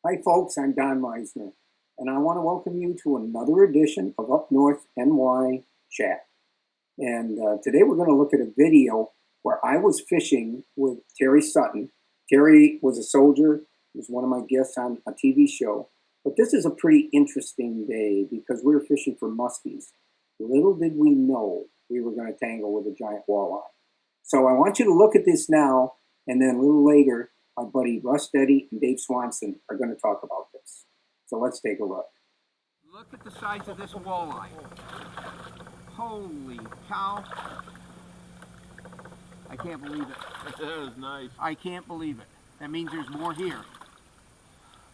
Hi folks, I'm Don Meissner, and I want to welcome you to another edition of Up North NY Chat. And today we're going to look at a video where I was fishing with Terry Sutton. Terry was a soldier, he was one of my guests on a TV show. But this is a pretty interesting day because we were fishing for muskies. Little did we know we were going to tangle with a giant walleye. So I want you to look at this now, and then a little later, my buddy Russ, Eddy, and Dave Swanson are going to talk about this. So let's take a look. Look at the size of this walleye. Holy cow. I can't believe it. That was nice. I can't believe it. That means there's more here.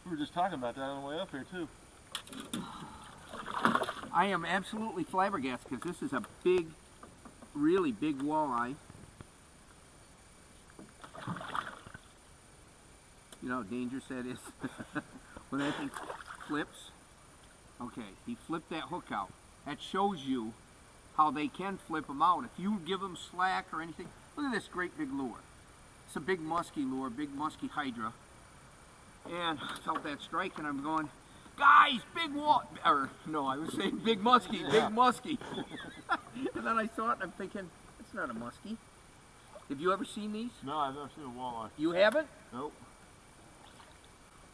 We were just talking about that on the way up here too. I am absolutely flabbergasted because this is a big, really big walleye. You know how dangerous that is? When that thing flips. Okay, he flipped that hook out. That shows you how they can flip them out. If you give them slack or anything, look at this great big lure. It's a big musky lure, big musky hydra. And I felt that strike and I'm going, guys, big or no, I was saying big musky, big musky. And then I saw it and I'm thinking, it's not a musky. Have you ever seen these? No, I've never seen a walleye. You haven't? Nope.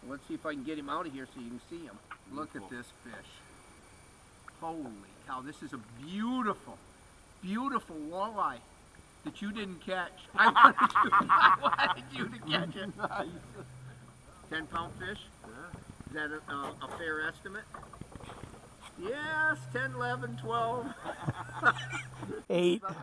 Let's see if I can get him out of here so you can see him. Look at this fish. Holy cow, this is a beautiful, beautiful walleye that you didn't catch. I wanted you to catch it. Nice. 10-pound fish? Yeah. Is that a fair estimate? Yes, 10, 11, 12. 8. Yeah,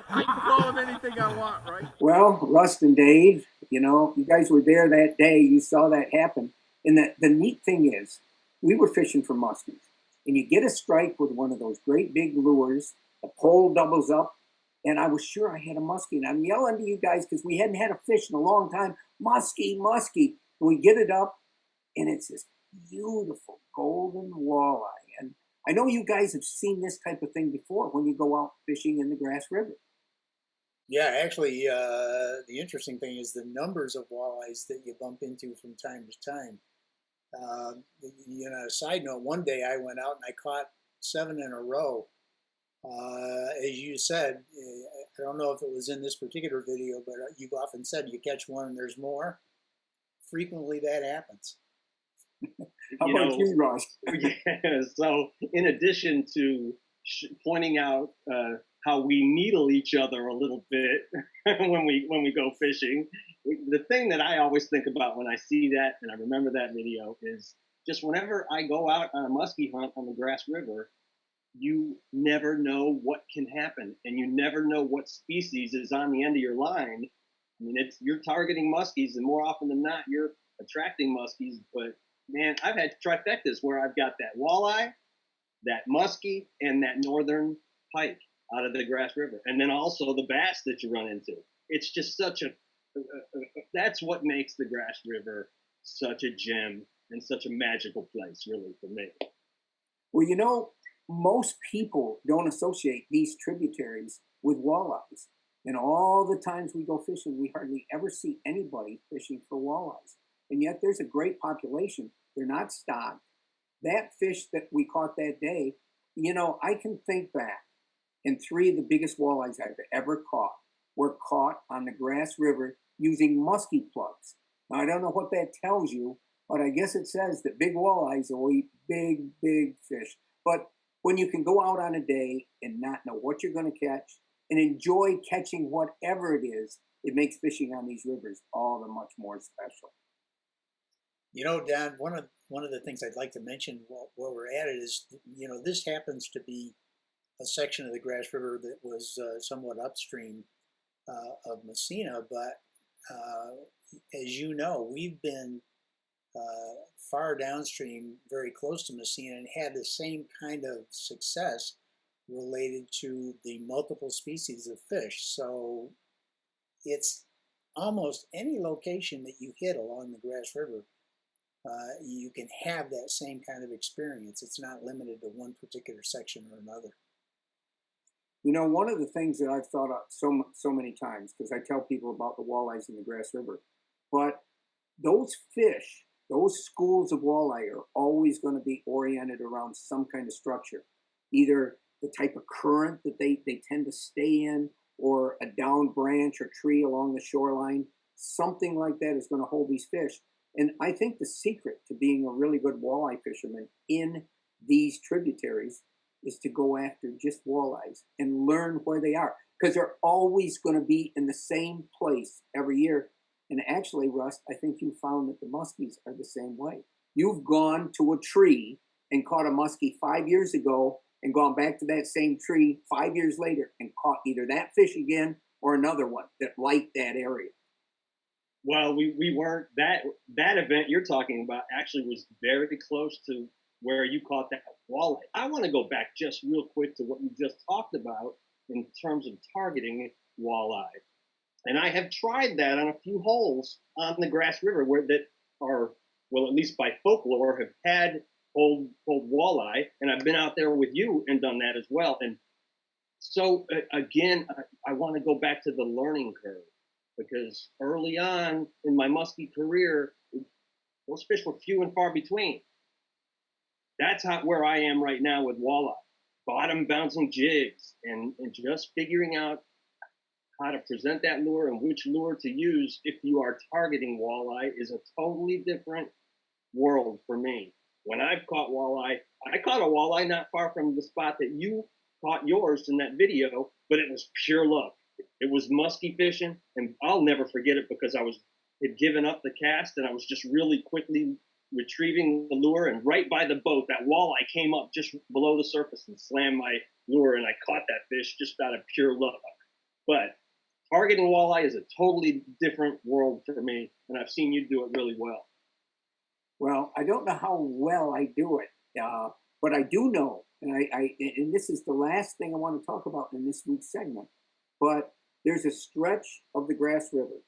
I can call him anything I want, right? Well, Russ and Dave, you guys were there that day. You saw that happen. And the neat thing is, we were fishing for muskies. And you get a strike with one of those great big lures, the pole doubles up, and I was sure I had a muskie. And I'm yelling to you guys because we hadn't had a fish in a long time. Muskie, muskie. And we get it up, and it's this beautiful golden walleye. And I know you guys have seen this type of thing before when you go out fishing in the Grasse River. Yeah, actually, the interesting thing is the numbers of walleyes that you bump into from time to time. A side note, one day I went out and I caught 7 in a row. As you said, I don't know if it was in this particular video, but you've often said you catch one and there's more. Frequently that happens. How about you, Ross? Yeah, so in addition to pointing out how we needle each other a little bit when we go fishing, the thing that I always think about when I see that and I remember that video is just whenever I go out on a muskie hunt on the Grasse River, you never know what can happen and you never know what species is on the end of your line. I mean, you're targeting muskies and more often than not you're attracting muskies, but man, I've had trifectas where I've got that walleye, that muskie, and that northern pike out of the Grasse River. And then also the bass that you run into. It's just such that's what makes the Grasse River such a gem and such a magical place, really, for me. Well, most people don't associate these tributaries with walleyes. And all the times we go fishing, we hardly ever see anybody fishing for walleyes. And yet there's a great population. They're not stocked. That fish that we caught that day, I can think back, and 3 of the biggest walleyes I've ever caught were caught on the Grasse River using musky plugs. Now, I don't know what that tells you, but I guess it says that big walleyes will eat big, big fish. But when you can go out on a day and not know what you're going to catch and enjoy catching whatever it is, it makes fishing on these rivers all the much more special. Don, one of the things I'd like to mention while we're at it is, this happens to be a section of the Grasse River that was somewhat upstream of Meissner, but as you know, we've been far downstream, very close to Meissner, and had the same kind of success related to the multiple species of fish. So it's almost any location that you hit along the Grasse River, you can have that same kind of experience. It's not limited to one particular section or another. One of the things that I've thought of so many times, because I tell people about the walleyes in the Grasse River, but those fish those schools of walleye are always going to be oriented around some kind of structure, either the type of current that they tend to stay in, or a down branch or tree along the shoreline. Something like that is going to hold these fish. And I think the secret to being a really good walleye fisherman in these tributaries is to go after just walleyes and learn where they are, because they're always going to be in the same place every year. And actually, Russ, I think you found that the muskies are the same way. You've gone to a tree and caught a muskie 5 years ago and gone back to that same tree 5 years later and caught either that fish again or another one that liked that area. Well, we weren't, that event you're talking about actually was very close to where you caught that walleye. I want to go back just real quick to what you just talked about in terms of targeting walleye. And I have tried that on a few holes on the Grasse River where that are, well, at least by folklore, have had old walleye. And I've been out there with you and done that as well. And so again, I want to go back to the learning curve, because early on in my muskie career, those fish were few and far between. That's where I am right now with walleye. Bottom bouncing jigs and just figuring out how to present that lure and which lure to use if you are targeting walleye is a totally different world for me. When I've caught walleye, I caught a walleye not far from the spot that you caught yours in that video, but it was pure luck. It was muskie fishing, and I'll never forget it because I had given up the cast and I was just really quickly retrieving the lure, and right by the boat, that walleye came up just below the surface and slammed my lure, and I caught that fish just out of pure luck. But targeting walleye is a totally different world for me, and I've seen you do it really well. Well, I don't know how well I do it, but I do know, and and this is the last thing I want to talk about in this week's segment, but there's a stretch of the Grasse River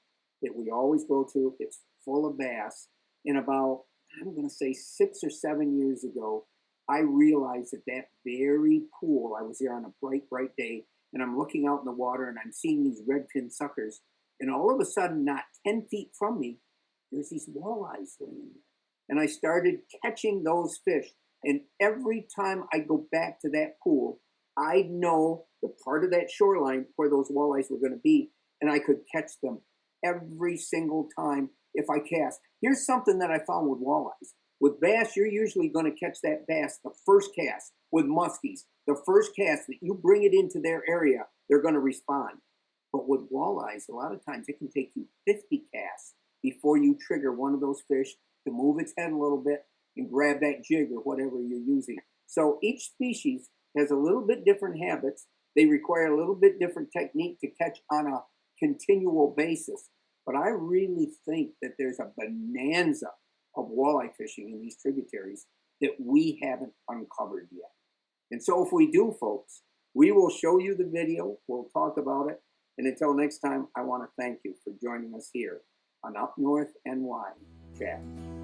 that we always go to. It's full of bass. And about, I'm going to say 6 or 7 years ago, I realized that very pool, I was there on a bright, bright day, and I'm looking out in the water and I'm seeing these red fin suckers. And all of a sudden, not 10 feet from me, there's these walleyes swimming there. And I started catching those fish. And every time I go back to that pool, I know the part of that shoreline where those walleyes were going to be, and I could catch them every single time if I cast. Here's something that I found with walleyes. With bass, you're usually going to catch that bass the first cast. With muskies, the first cast that you bring it into their area, they're going to respond. But with walleyes, a lot of times it can take you 50 casts before you trigger one of those fish to move its head a little bit and grab that jig or whatever you're using. So each species has a little bit different habits. They require a little bit different technique to catch on a continual basis. But I really think that there's a bonanza of walleye fishing in these tributaries that we haven't uncovered yet. And so if we do, folks, we will show you the video. We'll talk about it. And until next time, I want to thank you for joining us here on Up North NY Chat.